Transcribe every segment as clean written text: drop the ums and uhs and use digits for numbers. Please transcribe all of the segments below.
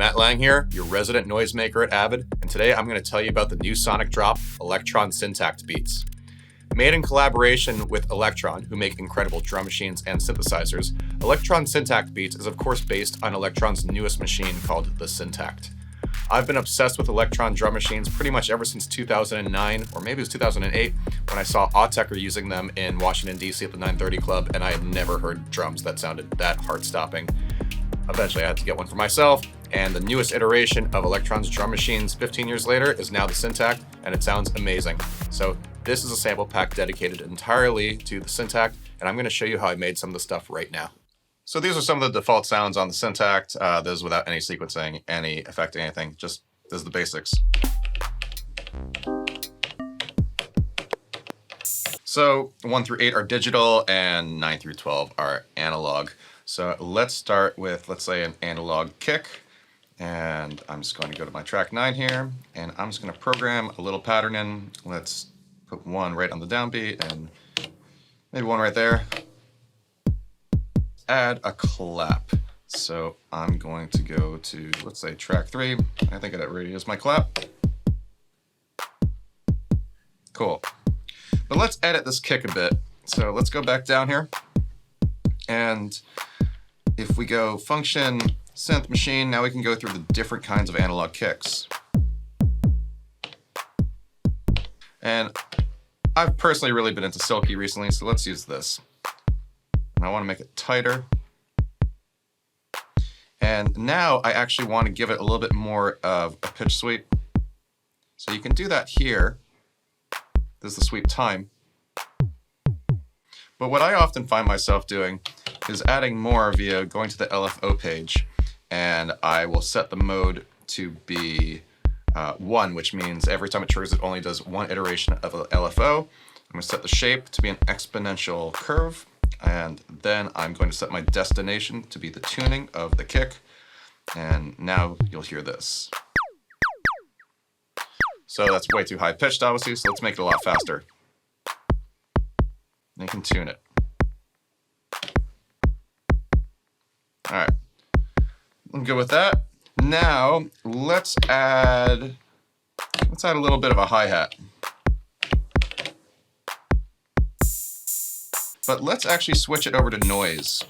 Matt Lang here, your resident noisemaker at Avid, and today I'm going to tell you about the new sonic drop, Elektron Syntakt Beats. Made in collaboration with Elektron, who make incredible drum machines and synthesizers, Elektron Syntakt Beats is of course based on Elektron's newest machine called the Syntakt. I've been obsessed with Elektron drum machines pretty much ever since 2009, or maybe it was 2008, when I saw Autechre using them in Washington, D.C. at the 930 Club, and I had never heard drums that sounded that heart-stopping. Eventually I had to get one for myself, and the newest iteration of Elektron's drum machines 15 years later is now the Syntakt, and it sounds amazing. So this is a sample pack dedicated entirely to the Syntakt, and I'm going to show you how I made some of the stuff right now. So these are some of the default sounds on the Syntakt. Those without any sequencing, any effect, anything. Just this is the basics. So 1 through 8 are digital, and 9 through 12 are analog. So let's start with, let's say, an analog kick. And I'm just going to go to my track 9 here, and I'm just going to program a little pattern in. Let's put one right on the downbeat, and maybe one right there. Add a clap. So I'm going to go to, let's say, track 3. I think that already is my clap. Cool. But let's edit this kick a bit. So let's go back down here. And if we go function, synth machine, now we can go through the different kinds of analog kicks. And I've personally really been into Silky recently, so let's use this. And I want to make it tighter. And now I actually want to give it a little bit more of a pitch sweep. So you can do that here. This is the sweep time. But what I often find myself doing is adding more via going to the LFO page, and I will set the mode to be 1, which means every time it triggers, it only does one iteration of a LFO. I'm going to set the shape to be an exponential curve, and then I'm going to set my destination to be the tuning of the kick, and now you'll hear this. So that's way too high pitched, obviously, so let's make it a lot faster. And you can tune it. All right, I'm good with that. Now let's add a little bit of a hi-hat. But let's actually switch it over to noise.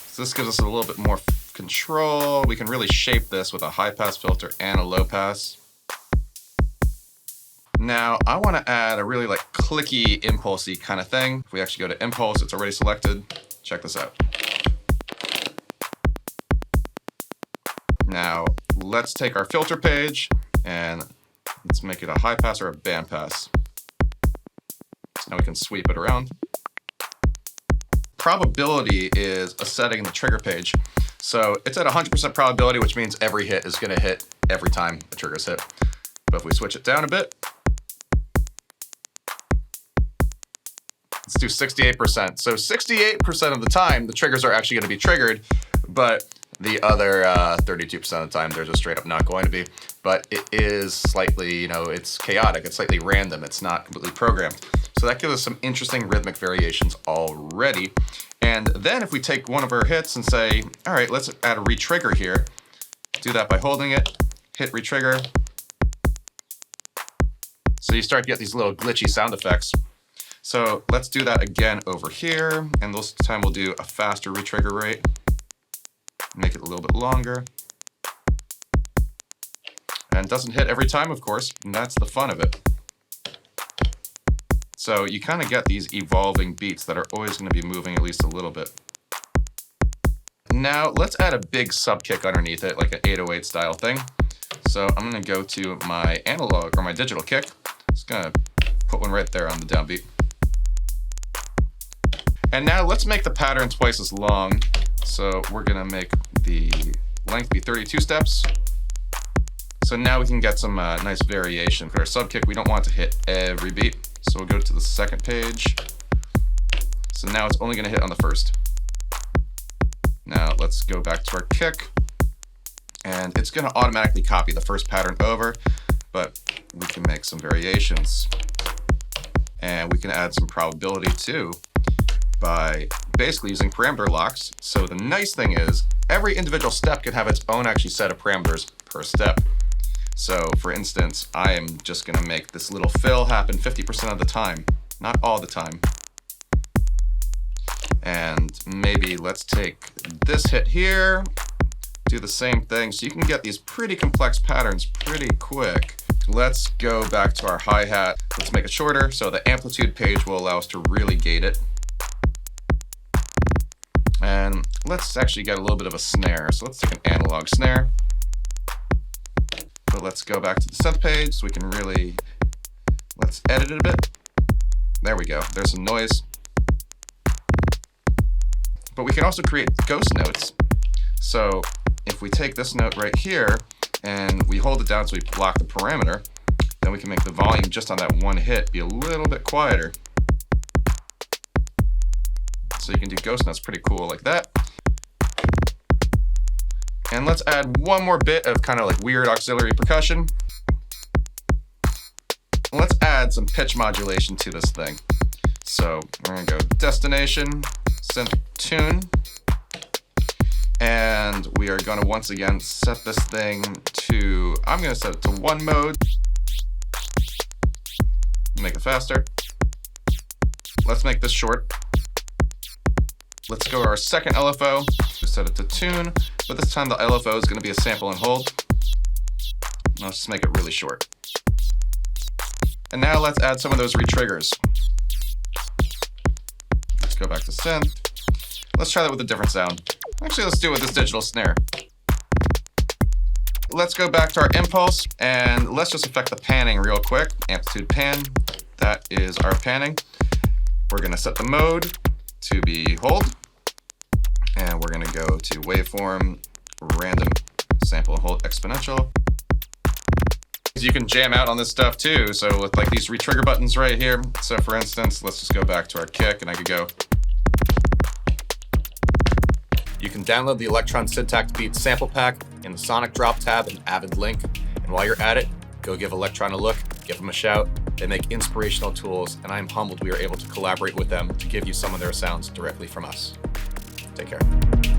So this gives us a little bit more control. We can really shape this with a high-pass filter and a low-pass. Now, I want to add a really clicky, impulsy kind of thing. If we actually go to impulse, it's already selected. Check this out. Now, let's take our filter page and let's make it a high pass or a band pass. So now we can sweep it around. Probability is a setting in the trigger page. So it's at 100% probability, which means every hit is going to hit every time the trigger's hit. But if we switch it down a bit, let's do 68%. So 68% of the time, the triggers are actually going to be triggered, but the other 32% of the time, they're just straight up not going to be. But it is slightly, it's chaotic. It's slightly random. It's not completely programmed. So that gives us some interesting rhythmic variations already. And then if we take one of our hits and say, all right, let's add a retrigger here. Do that by holding it, hit retrigger. So you start to get these little glitchy sound effects. So let's do that again over here, and this time we'll do a faster retrigger rate. Make it a little bit longer. And it doesn't hit every time, of course, and that's the fun of it. So you kind of get these evolving beats that are always going to be moving at least a little bit. Now let's add a big sub kick underneath it, like an 808 style thing. So I'm going to go to my analog or my digital kick. Just going to put one right there on the downbeat. And now let's make the pattern twice as long. So we're gonna make the length be 32 steps. So now we can get some nice variation. For our sub kick, we don't want to hit every beat. So we'll go to the second page. So now it's only gonna hit on the first. Now let's go back to our kick. And it's gonna automatically copy the first pattern over, but we can make some variations. And we can add some probability too by basically using parameter locks. So the nice thing is every individual step can have its own actually set of parameters per step. So for instance, I am just gonna make this little fill happen 50% of the time, not all the time. And maybe let's take this hit here, do the same thing. So you can get these pretty complex patterns pretty quick. Let's go back to our hi-hat. Let's make it shorter so the amplitude page will allow us to really gate it. And let's actually get a little bit of a snare. So let's take an analog snare. But let's go back to the synth page so we can really, let's edit it a bit. There we go, there's some noise. But we can also create ghost notes. So if we take this note right here and we hold it down so we block the parameter, then we can make the volume just on that one hit be a little bit quieter. So you can do ghost notes pretty cool like that. And let's add one more bit of kind of like weird auxiliary percussion. Let's add some pitch modulation to this thing. So we're gonna go destination, synth tune, and we are gonna once again set this thing to, I'm gonna set it to 1 mode. Make it faster. Let's make this short. Let's go to our second LFO. We set it to tune, but this time the LFO is going to be a sample and hold. Let's just make it really short. And now let's add some of those retriggers. Let's go back to synth. Let's try that with a different sound. Actually, let's do it with this digital snare. Let's go back to our impulse and let's just affect the panning real quick. Amplitude pan, that is our panning. We're going to set the mode to be hold. And we're gonna go to waveform, random, sample and hold exponential. You can jam out on this stuff too. So with like these retrigger buttons right here. So for instance, let's just go back to our kick and I could go. You can download the Elektron Syntakt Beats sample pack in the Sonic Drop tab in Avid link. And while you're at it, go give Elektron a look, give them a shout. They make inspirational tools and I'm humbled we are able to collaborate with them to give you some of their sounds directly from us. Take care.